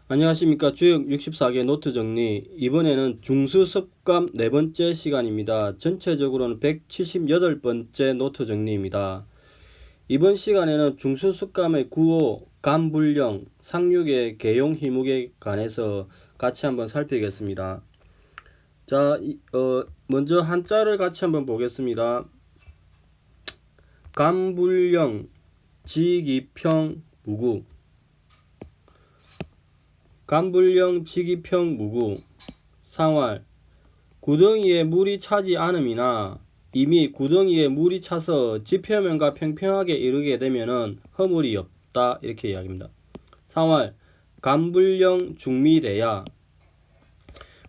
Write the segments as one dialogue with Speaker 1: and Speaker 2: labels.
Speaker 1: 안녕하십니까. 주역 64개 노트 정리. 이번에는 중수습관 네 번째 시간입니다. 전체적으로는 178번째 노트 정리입니다. 이번 시간에는 중수습관의 구호, 간불령, 상륙의 개용 희묵에 관해서 같이 한번 살피겠습니다. 자, 먼저 한자를 같이 한번 보겠습니다. 간불령, 지기평, 무구. 간불령, 지기평, 무구. 상활, 구덩이에 물이 차지 않음이나 이미 구덩이에 물이 차서 지표면과 평평하게 이르게 되면은 허물이 없다, 이렇게 이야기합니다. 상활, 간불령 중미대야.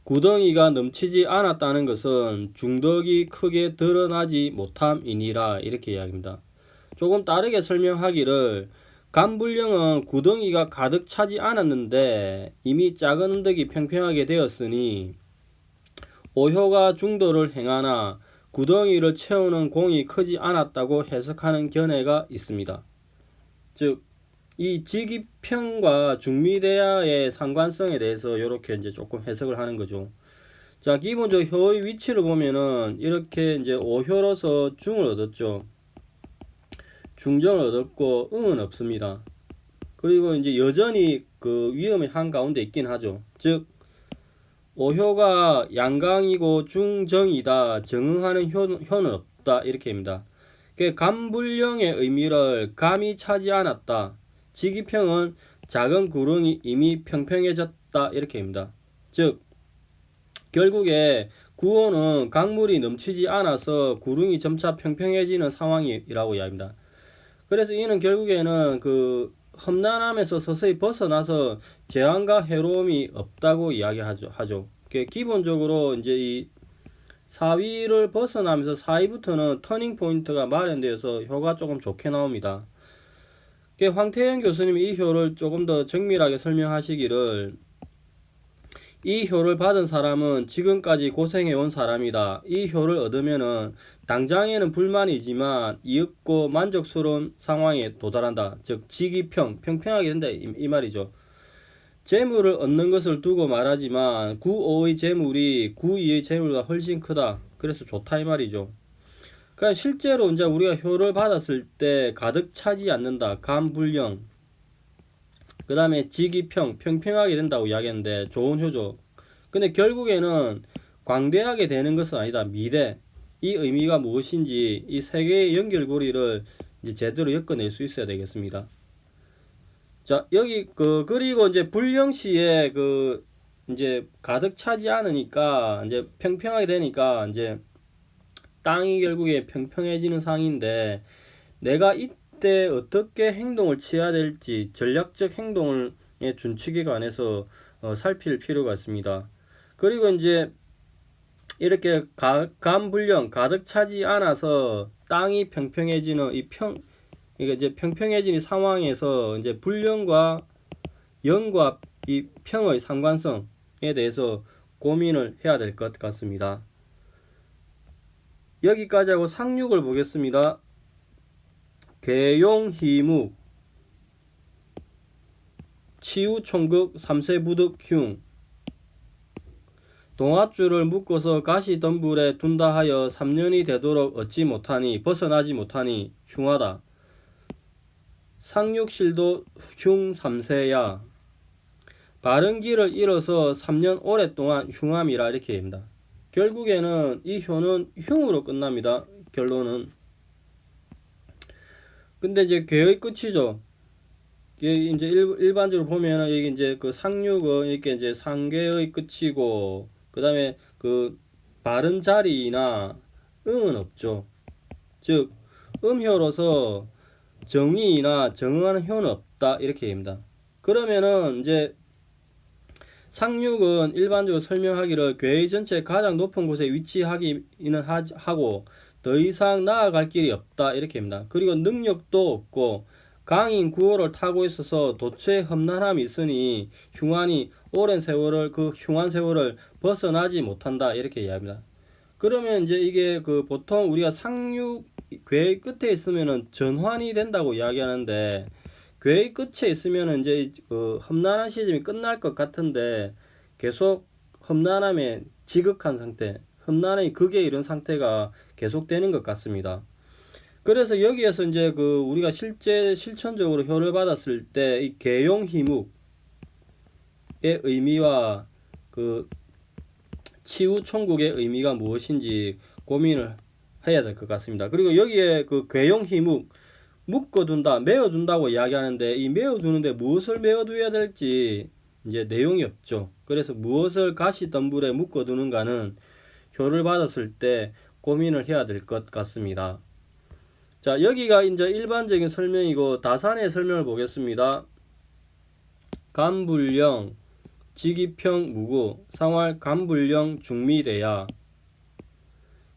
Speaker 1: 구덩이가 넘치지 않았다는 것은 중덕이 크게 드러나지 못함이니라, 이렇게 이야기합니다. 조금 다르게 설명하기를, 간불령은 구덩이가 가득 차지 않았는데 이미 작은 언덕이 평평하게 되었으니 오효가 중도를 행하나 구덩이를 채우는 공이 크지 않았다고 해석하는 견해가 있습니다. 즉, 이 지기평과 중미대야의 상관성에 대해서 이렇게 이제 조금 해석을 하는 거죠. 자, 기본적으로 효의 위치를 보면은 이렇게 이제 오효로서 중을 얻었죠. 중정을 얻었고 응은 없습니다. 그리고 이제 여전히 그 위험의 한가운데 있긴 하죠. 즉, 오효가 양강이고 중정이다. 정응하는 효는 없다. 이렇게 합니다. 간불령의 의미를 감이 차지 않았다. 지기평은 작은 구릉이 이미 평평해졌다. 이렇게 합니다. 즉, 결국에 구호는 강물이 넘치지 않아서 구릉이 점차 평평해지는 상황이라고 이야기합니다. 그래서 이는 결국에는 그 험난함에서 서서히 벗어나서 재앙과 해로움이 없다고 이야기하죠. 기본적으로 이제 이 사위를 벗어나면서 사위부터는 터닝 포인트가 마련되어서 효가 조금 좋게 나옵니다. 황태현 교수님이 이 효를 조금 더 정밀하게 설명하시기를, 이 효를 받은 사람은 지금까지 고생해온 사람이다. 이 효를 얻으면은 당장에는 불만이지만 이윽고 만족스러운 상황에 도달한다. 즉, 지기평, 평평하게 된다, 이 말이죠. 재물을 얻는 것을 두고 말하지만 구5의 재물이 구2의 재물보다 훨씬 크다. 그래서 좋다, 이 말이죠. 그러니까 실제로 이제 우리가 효를 받았을 때 가득 차지 않는다. 간불령. 그 다음에 지기평, 평평하게 된다고 이야기했는데 좋은 효죠. 근데 결국에는 광대하게 되는 것은 아니다. 미대. 이 의미가 무엇인지 이 세 개의 연결고리를 이제 제대로 엮어낼 수 있어야 되겠습니다. 자, 여기 그리고 이제 불령시에 이제 가득 차지 않으니까 이제 평평하게 되니까 이제 땅이 결국에 평평해지는 상인데, 내가 이때 어떻게 행동을 취해야 될지 전략적 행동의 준칙에 관해서 살필 필요가 있습니다. 그리고 이제 이렇게 간불령 가득 차지 않아서 땅이 평평해지는 이게 이제 평평해지는 상황에서 이제 불령과 영과 이 평의 상관성에 대해서 고민을 해야 될 것 같습니다. 여기까지 하고 상륙을 보겠습니다. 괴용희묵, 치우총극, 삼세부득, 흉. 동아줄을 묶어서 가시덤불에 둔다 하여 3년이 되도록 얻지 못하니, 벗어나지 못하니 흉하다. 상륙실도 흉삼세야. 바른 길을 잃어서 3년 오랫동안 흉함이라, 이렇게 됩니다. 결국에는 이 효는 흉으로 끝납니다. 결론은. 근데 이제 괴의 끝이죠. 이제 일반적으로 보면은 여기 이제 그 상륙은 이렇게 이제 상괴의 끝이고, 그 다음에 그 바른 자리나 응은 없죠. 즉, 음효로서 정의나 정응하는 효는 없다, 이렇게 됩니다. 그러면은 이제 상륙은 일반적으로 설명하기를 괴의 전체 가장 높은 곳에 위치하기는 하고 더 이상 나아갈 길이 없다, 이렇게 합니다. 그리고 능력도 없고 강인 구호를 타고 있어서 도처에 험난함이 있으니 흉한이 오랜 세월을, 그 흉한 세월을 벗어나지 못한다, 이렇게 이야기합니다. 그러면 이제 이게 보통 우리가 상륙 괴의 끝에 있으면은 전환이 된다고 이야기하는데, 괴의 끝에 있으면 이제 험난한 시점이 끝날 것 같은데 계속 험난함에 지극한 상태, 험난의 극에 이른 상태가 계속되는 것 같습니다. 그래서 여기에서 이제 우리가 실천적으로 효를 받았을 때 이 계용희묵의 의미와 치우총국의 의미가 무엇인지 고민을 해야 될 것 같습니다. 그리고 여기에 괴용희묵, 묶어둔다, 메어준다고 이야기하는데 이 메어주는데 무엇을 메어둬야 될지 이제 내용이 없죠. 그래서 무엇을 가시덤불에 묶어두는가는 효를 받았을 때 고민을 해야 될 것 같습니다. 자, 여기가 이제 일반적인 설명이고 다산의 설명을 보겠습니다. 간불령, 지기평 무구, 상활 간불령 중미대야.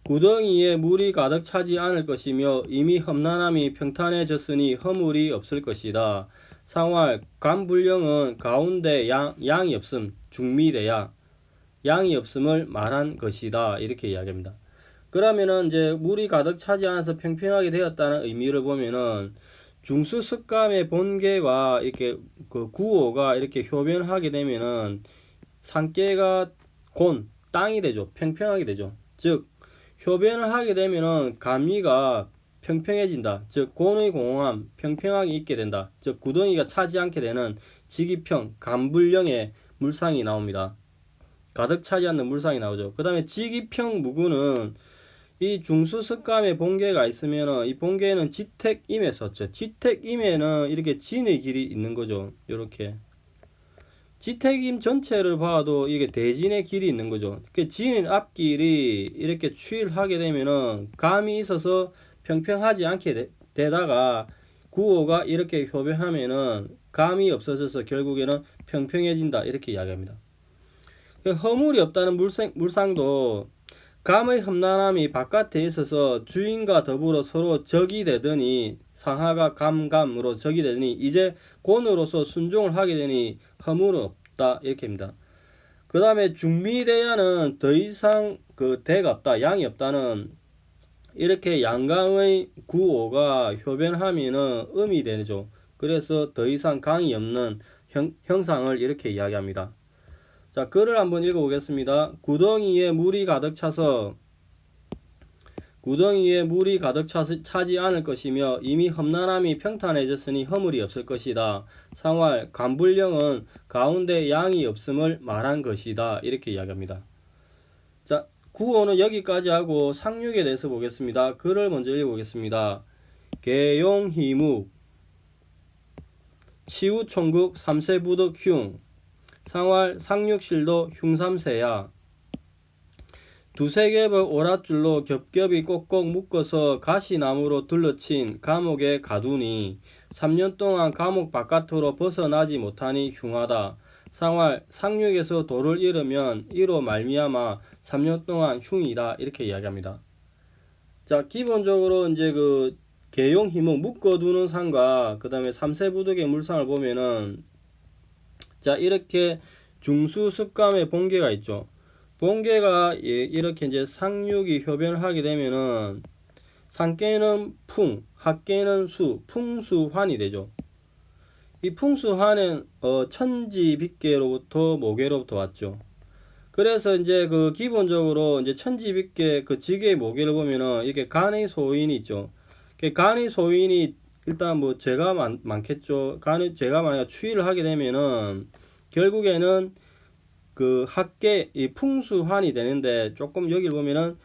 Speaker 1: 구덩이에 물이 가득 차지 않을 것이며 이미 험난함이 평탄해졌으니 허물이 없을 것이다. 상활 간불령은 가운데 양이 없음, 중미대야. 양이 없음을 말한 것이다. 이렇게 이야기합니다. 그러면은 이제 물이 가득 차지 않아서 평평하게 되었다는 의미를 보면은 중수습감의 본계와 이렇게 구호가 이렇게 효변하게 되면은 산계가 땅이 되죠. 평평하게 되죠. 즉 효변을 하게 되면은 감위가 평평해진다. 즉 곤의 공허함, 평평하게 있게 된다. 즉 구덩이가 차지 않게 되는 지기평, 간불령의 물상이 나옵니다. 가득 차지 않는 물상이 나오죠. 그 다음에 지기평 무구는 이 중수습감의 본계가 있으면은 이 본계는 지택임에 썼죠. 지택임에는 이렇게 진의 길이 있는 거죠. 이렇게 지택임 전체를 봐도 이게 대진의 길이 있는 거죠. 진의 앞길이 이렇게 추일하게 되면은 감이 있어서 평평하지 않게 되다가 구호가 이렇게 효변하면은 감이 없어져서 결국에는 평평해진다. 이렇게 이야기합니다. 허물이 없다는 물상도 감의 험난함이 바깥에 있어서 주인과 더불어 서로 적이 되더니 상하가 감으로 적이 되더니 이제 곤으로서 순종을 하게 되니 허물은 없다. 이렇게 합니다. 그 다음에 중미대야는 더 이상 대가 없다, 양이 없다는 이렇게 양강의 구호가 효변하면은 음이 되죠. 그래서 더 이상 강이 없는 형상을 이렇게 이야기합니다. 자, 글을 한번 읽어보겠습니다. 구덩이에 물이 가득 차지 않을 것이며 이미 험난함이 평탄해졌으니 허물이 없을 것이다. 상활 간불령은 가운데 양이 없음을 말한 것이다. 이렇게 이야기합니다. 자, 구호는 여기까지 하고 상륙에 대해서 보겠습니다. 글을 먼저 읽어보겠습니다. 계용희묵 치우총국 삼세부득 흉 상활 상륙실도 흉삼세야. 두세 겹의 오랏줄로 겹겹이 꼭꼭 묶어서 가시나무로 둘러친 감옥에 가두니 3년 동안 감옥 바깥으로 벗어나지 못하니 흉하다. 상활 상륙에서 도를 잃으면 이로 말미암아 3년 동안 흉이다. 이렇게 이야기합니다. 자, 기본적으로 이제 계용희묵 묶어두는 상과 그 다음에 삼세부득의 물상을 보면은 자, 이렇게 중수습감의 본계가 있죠. 본계가 이렇게 이제 상륙이 효변을 하게 되면은 상계는 풍, 합계는 수, 풍수환이 되죠. 이 풍수환은 천지빗계로부터 모계로부터 왔죠. 그래서 이제 기본적으로 이제 천지빗계 지계의 모계를 보면은 이렇게 간의 소인이 있죠. 간의 소인이 일단 죄가 많겠죠. 죄가 만약 추이를 하게 되면은 결국에는 합계 이 풍수환이 되는데 조금 여기를 보면은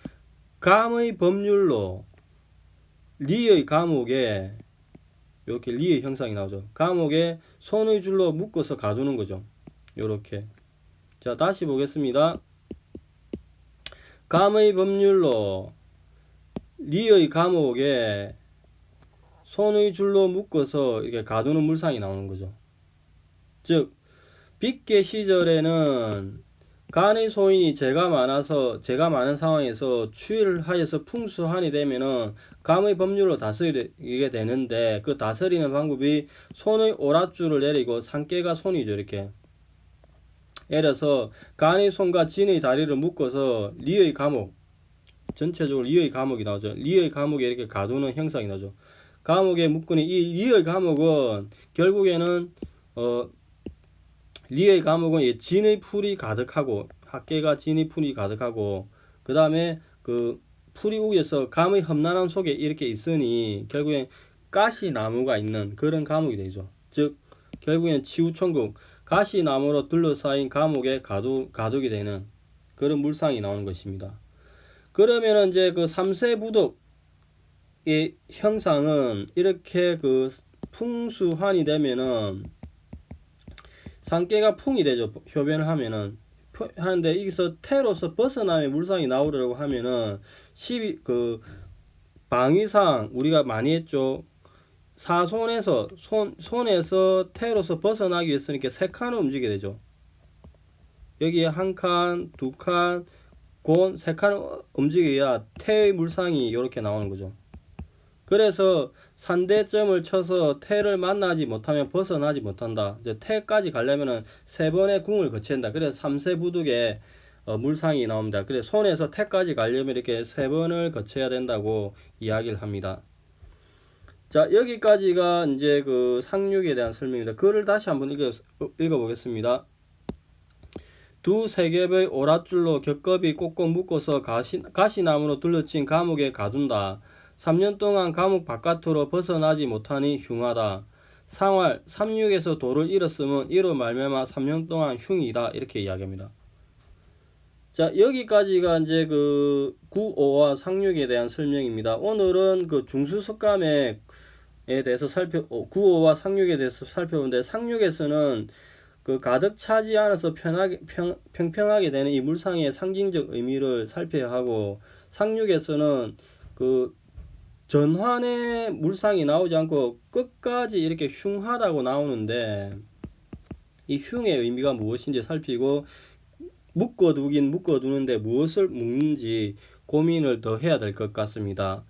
Speaker 1: 감의 법률로 리의 감옥에 이렇게 리의 형상이 나오죠. 감옥에 손의 줄로 묶어서 가두는 거죠. 요렇게. 자, 다시 보겠습니다. 감의 법률로 리의 감옥에 손의 줄로 묶어서 이렇게 가두는 물상이 나오는 거죠. 즉 빗계 시절에는 간의 소인이 죄가 많은 상황에서 추위를 하여서 풍수환이 되면은 감의 법률로 다스리게 되는데 그 다스리는 방법이 손의 오랏줄을 내리고 상계가 손이죠. 이렇게 내려서 간의 손과 진의 다리를 묶어서 리의 감옥, 전체적으로 리의 감옥이 나오죠. 리의 감옥에 이렇게 가두는 형상이 나오죠. 감옥에 묶으니 이 리의 감옥은 결국에는 리의 감옥은 진의 풀이 가득하고 학계가 진의 풀이 가득하고 그 다음에 그 풀이 위에서 감의 험난함 속에 이렇게 있으니 결국엔 가시나무가 있는 그런 감옥이 되죠. 즉 결국엔 치우천국 가시나무로 둘러싸인 감옥의 가족이 되는 그런 물상이 나오는 것입니다. 그러면 이제 그 3세 부덕의 형상은 이렇게 그 풍수환이 되면은 상계가 풍이 되죠. 효변을 하면은 하는데 여기서 태로서 벗어나면 물상이 나오려고 하면은 그 방위상 우리가 많이 했죠. 사손에서 손에서 태로서 벗어나기 위해서 이렇게 세 칸을 움직이게 되죠. 여기에 한 칸, 두 칸, 곤, 세 칸을 움직여야 태의 물상이 이렇게 나오는 거죠. 그래서 산대점을 쳐서 태를 만나지 못하면 벗어나지 못한다. 이제 태까지 가려면은 세 번의 궁을 거쳐야 한다. 그래서 삼세부득의 물상이 나옵니다. 그래서 손에서 태까지 가려면 이렇게 세 번을 거쳐야 된다고 이야기를 합니다. 자, 여기까지가 이제 그 상륙에 대한 설명입니다. 글을 다시 한번 읽어보겠습니다. 두 세겹의 오랏줄로 겹겹이 꼭꼭 묶어서 가시나무로 둘러친 감옥에 가둔다. 3년 동안 감옥 바깥으로 벗어나지 못하니 흉하다. 상활, 삼육에서 도를 잃었으면 이로 말미암아 3년 동안 흉이다. 이렇게 이야기합니다. 자, 여기까지가 이제 그 구오와 상륙에 대한 설명입니다. 오늘은 그 중수석감에 대해서 구오와 상륙에 대해서 살펴보는데, 상륙에서는 그 가득 차지 않아서 평평하게 되는 이 물상의 상징적 의미를 살펴야 하고, 상륙에서는 그 전환의 물상이 나오지 않고 끝까지 이렇게 흉하다고 나오는데, 이 흉의 의미가 무엇인지 살피고 묶어두는데 무엇을 묶는지 고민을 더 해야 될 것 같습니다.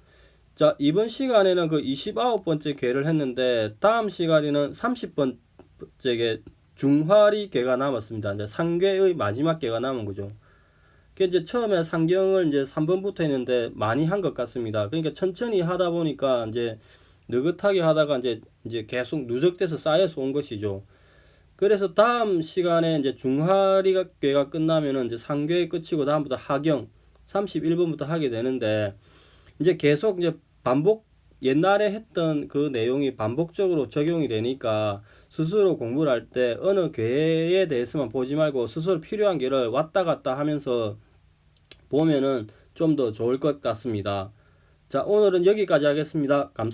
Speaker 1: 자, 이번 시간에는 그 29번째 괴를 했는데, 다음 시간에는 30번째 중화리 괴가 남았습니다. 이제 상괴의 마지막 괴가 남은 거죠. 이제 처음에 상경을 이제 3번부터 했는데 많이 한 것 같습니다. 그러니까 천천히 하다 보니까 이제 느긋하게 하다가 이제 계속 누적돼서 쌓여서 온 것이죠. 그래서 다음 시간에 이제 중화리괴가 끝나면은 이제 상괴 끝이고 다음부터 하경 31번부터 하게 되는데, 이제 계속 이제 옛날에 했던 그 내용이 반복적으로 적용이 되니까 스스로 공부를 할 때 어느 괴에 대해서만 보지 말고 스스로 필요한 괴를 왔다 갔다 하면서 보면은 좀 더 좋을 것 같습니다. 자, 오늘은 여기까지 하겠습니다. 감사합니다.